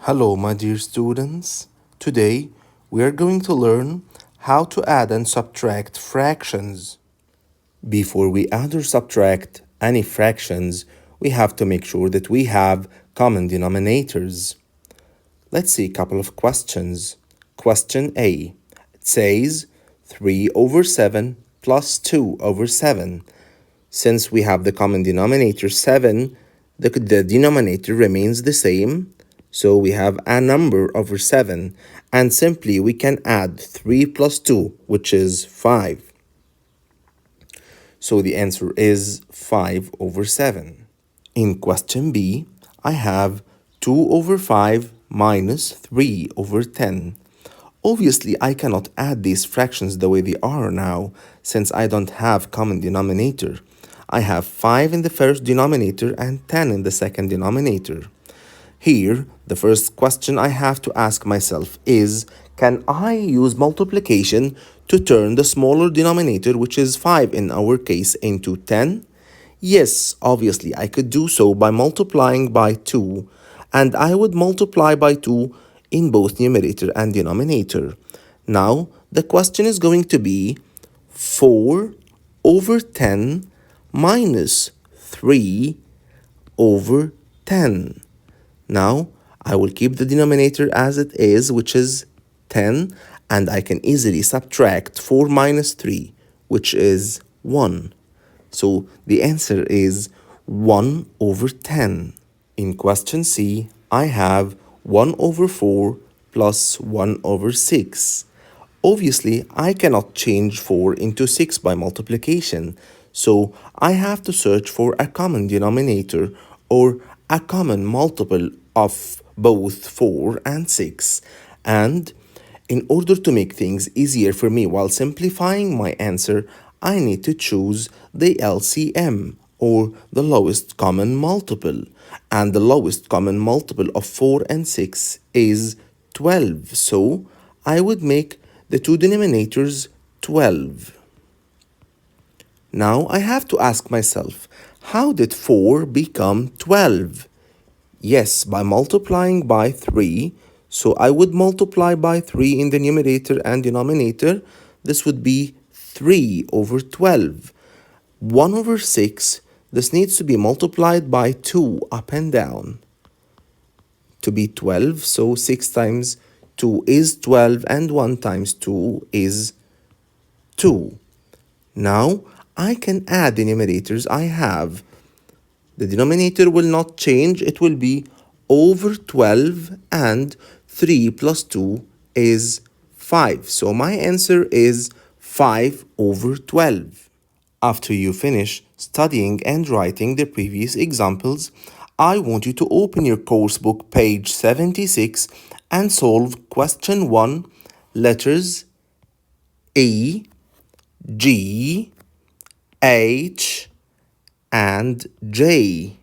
Hello, my dear students. Today we are going to learn how to add and subtract fractions. Before we add or subtract any fractions, we have to make sure that we have common denominators. Let's see a couple of questions. Question A. It says 3 over 7 plus 2 over 7. Since we have the common denominator 7, the denominator remains the same. So we have a number over 7, and simply we can add 3 plus 2, which is 5. So the answer is 5 over 7. In question B, I have 2 over 5 minus 3 over 10. Obviously, I cannot add these fractions the way they are now, since I don't have common denominator. I have 5 in the first denominator and 10 in the second denominator. Here, the first question I have to ask myself is, can I use multiplication to turn the smaller denominator, which is 5 in our case, into 10? Yes, obviously, I could do so by multiplying by 2, and I would multiply by 2 in both numerator and denominator. Now, the question is going to be 4 over 10 minus 3 over 10. Now, I will keep the denominator as it is, which is 10, and I can easily subtract 4 minus 3, which is 1. So the answer is 1 over 10. In question C, I have 1 over 4 plus 1 over 6. Obviously, I cannot change 4 into 6 by multiplication, so I have to search for a common denominator or a common multiple of both 4 and 6. And in order to make things easier for me while simplifying my answer, I need to choose the LCM, or the lowest common multiple. And the lowest common multiple of 4 and 6 is 12. So I would make the two denominators 12. Now I have to ask myself, how did 4 become 12? Yes, by multiplying by 3. So I would multiply by 3 in the numerator and denominator. This would be 3 over 12. 1 over 6, this needs to be multiplied by 2 up and down to be 12. So 6 times 2 is 12 and 1 times 2 is 2. Now I can add the numerators I have. The denominator will not change. It will be over 12, and 3 plus 2 is 5. So my answer is 5 over 12. After you finish studying and writing the previous examples, I want you to open your course book, page 76, and solve question 1, letters E, G, H, and J.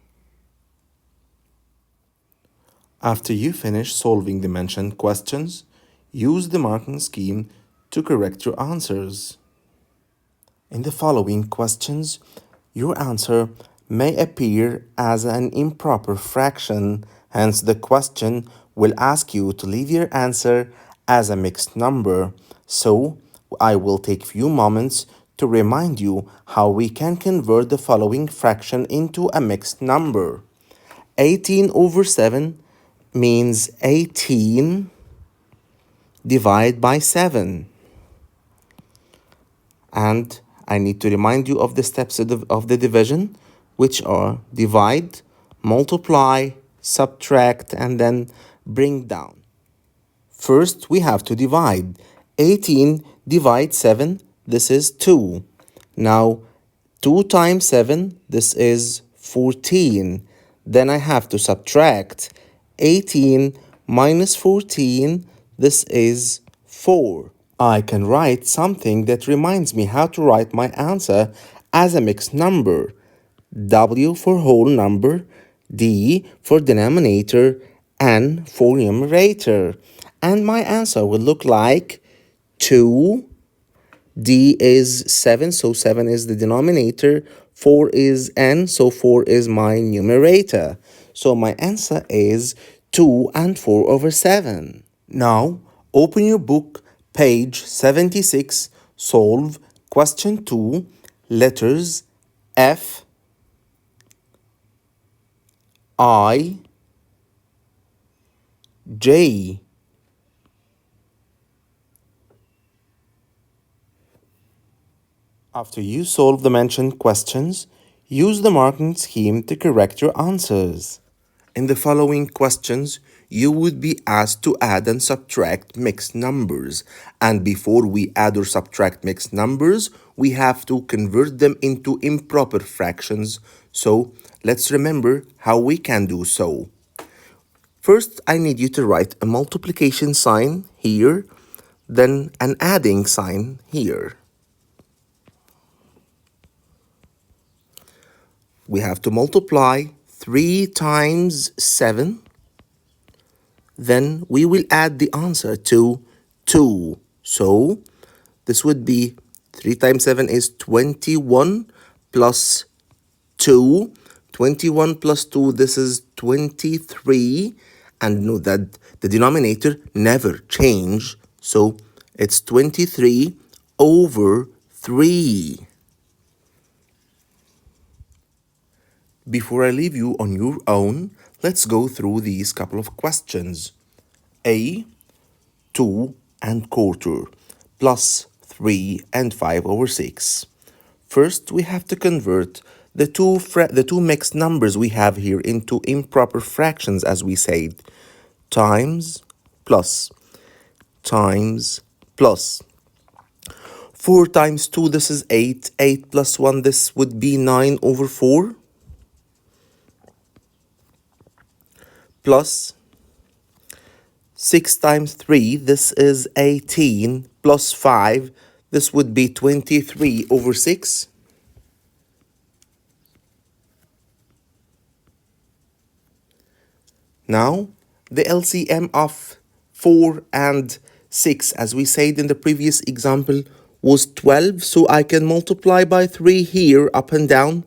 After you finish solving the mentioned questions, use the marking scheme to correct your answers. In the following questions, your answer may appear as an improper fraction, hence the question will ask you to leave your answer as a mixed number. So, I will take few moments to remind you how we can convert the following fraction into a mixed number. 18 over 7 means 18 divided by 7. And I need to remind you of the steps of the division, which are divide, multiply, subtract, and then bring down. First, we have to divide. 18 divides 7, this is 2. Now, 2 times 7, this is 14. Then I have to subtract. 18 minus 14, this is 4. I can write something that reminds me how to write my answer as a mixed number. W for whole number, D for denominator, N for numerator. And my answer will look like 2. D is 7, so 7 is the denominator. 4 is N, so 4 is my numerator. So my answer is 2 and 4 over 7. Now, open your book, page 76, solve question 2, letters F, I, J. After you solve the mentioned questions, use the marking scheme to correct your answers. In the following questions, you would be asked to add and subtract mixed numbers. And before we add or subtract mixed numbers, we have to convert them into improper fractions. So let's remember how we can do so. First, I need you to write a multiplication sign here, then an adding sign here. We have to multiply 3 times 7. Then we will add the answer to 2. So this would be 3 times 7 is 21 plus 2. 21 plus 2, this is 23. And note that the denominator never change. So it's 23 over 3. Before I leave you on your own, let's go through these couple of questions. A, 2 and quarter, plus 3 and 5 over 6. First, we have to convert the two mixed numbers we have here into improper fractions, as we said. Times, plus. Times, plus. 4 times 2, this is 8. 8 plus 1, this would be 9 over 4. Plus 6 times 3, this is 18, plus 5, this would be 23 over 6. Now, the LCM of 4 and 6, as we said in the previous example, was 12, so I can multiply by 3 here, up and down,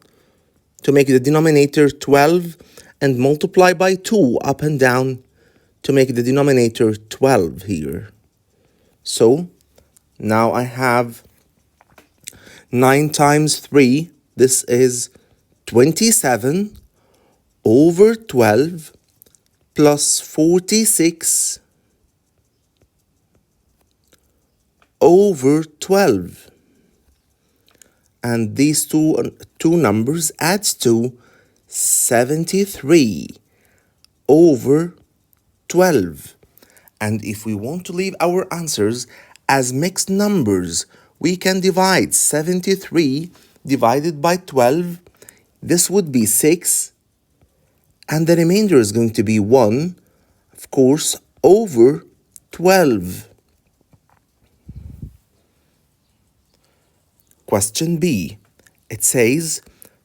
to make the denominator 12, and multiply by 2 up and down to make the denominator 12 here. So now I have 9 times 3, this is 27 over 12 plus 46 over 12. And these two numbers adds to 73 over 12. And if we want to leave our answers as mixed numbers, we can divide 73 divided by 12. This would be 6. And the remainder is going to be 1, of course, over 12. Question B. It says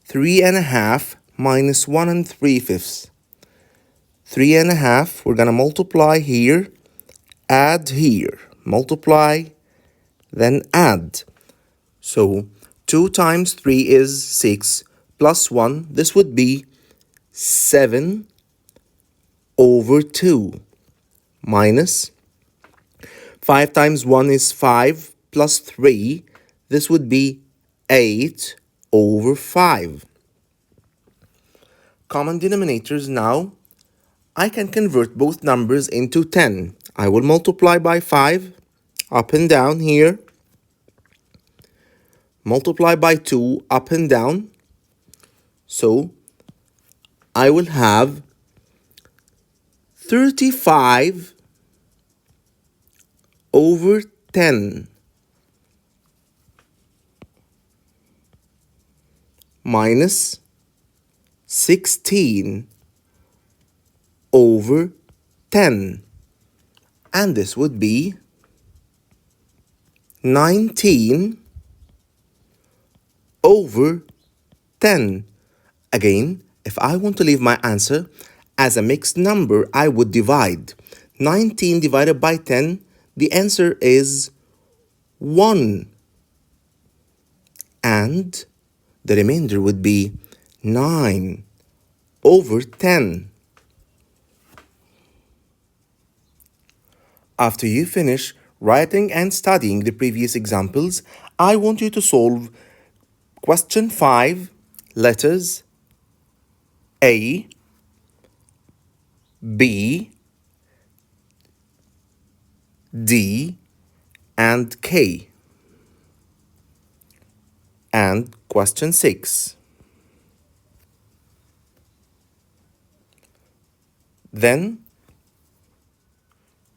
3.5 minus 1 and 3/5. 3.5, we're going to multiply here, add here, multiply, then add. So 2 times 3 is 6, plus 1, this would be 7 over 2, minus 5 times 1 is 5, plus 3, this would be 8 over 5. Common denominators now. I can convert both numbers into 10. I will multiply by 5, up and down here. Multiply by 2, up and down. So I will have 35 over 10 minus 16 over 10, and this would be 19 over 10. Again, if I want to leave my answer as a mixed number, I would divide 19 divided by 10. The answer is 1, and the remainder would be 9 over 10. After you finish writing and studying the previous examples, I want you to solve question 5, letters A, B, D, and K. And question 6. Then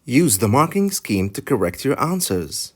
use the marking scheme to correct your answers.